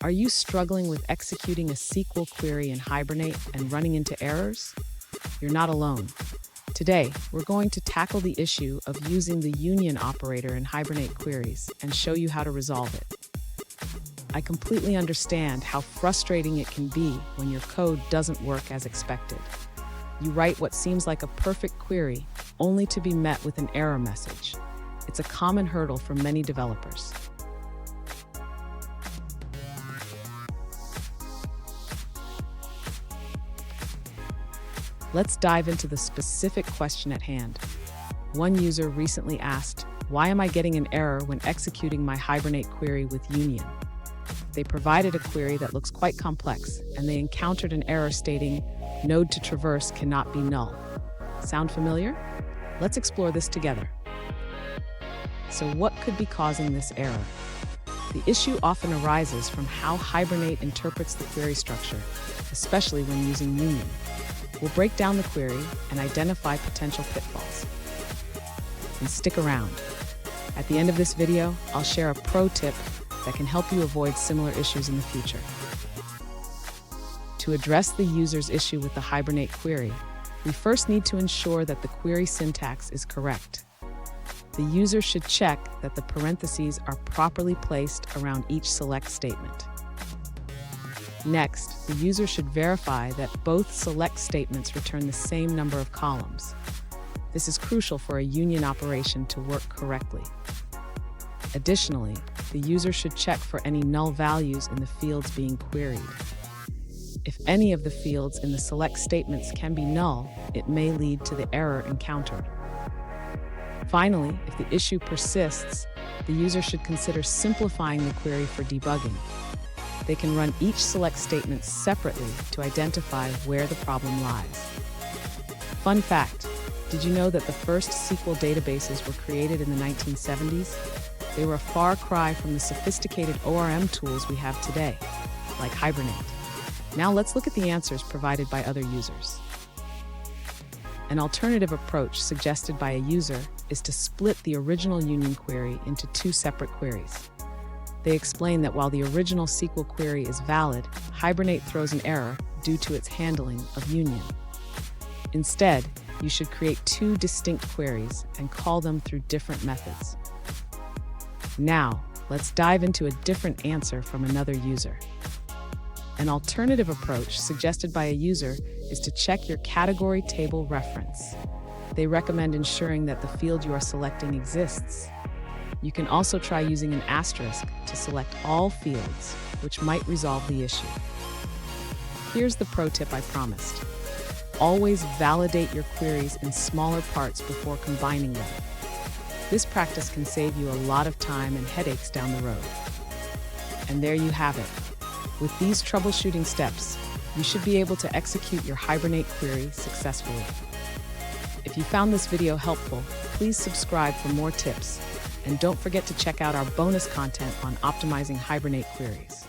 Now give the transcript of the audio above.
Are you struggling with executing a SQL query in Hibernate and running into errors? You're not alone. Today, we're going to tackle the issue of using the union operator in Hibernate queries and show you how to resolve it. I completely understand how frustrating it can be when your code doesn't work as expected. You write what seems like a perfect query, only to be met with an error message. It's a common hurdle for many developers. Let's dive into the specific question at hand. One user recently asked, "Why am I getting an error when executing my Hibernate query with union?" They provided a query that looks quite complex, and they encountered an error stating, "Node to traverse cannot be null." Sound familiar? Let's explore this together. So what could be causing this error? The issue often arises from how Hibernate interprets the query structure, especially when using union. We'll break down the query and identify potential pitfalls. And stick around. At the end of this video, I'll share a pro tip that can help you avoid similar issues in the future. To address the user's issue with the Hibernate query, we first need to ensure that the query syntax is correct. The user should check that the parentheses are properly placed around each select statement. Next, the user should verify that both select statements return the same number of columns. This is crucial for a union operation to work correctly. Additionally, the user should check for any null values in the fields being queried. If any of the fields in the select statements can be null, it may lead to the error encountered. Finally, if the issue persists, the user should consider simplifying the query for debugging. They can run each select statement separately to identify where the problem lies. Fun fact, did you know that the first SQL databases were created in the 1970s? They were a far cry from the sophisticated ORM tools we have today, like Hibernate. Now let's look at the answers provided by other users. An alternative approach suggested by a user is to split the original union query into two separate queries. They explain that while the original SQL query is valid, Hibernate throws an error due to its handling of union. Instead, you should create two distinct queries and call them through different methods. Now, let's dive into a different answer from another user. An alternative approach suggested by a user is to check your category table reference. They recommend ensuring that the field you are selecting exists. You can also try using an asterisk to select all fields, which might resolve the issue. Here's the pro tip I promised. Always validate your queries in smaller parts before combining them. This practice can save you a lot of time and headaches down the road. And there you have it. With these troubleshooting steps, you should be able to execute your Hibernate query successfully. If you found this video helpful, please subscribe for more tips. And don't forget to check out our bonus content on optimizing Hibernate queries.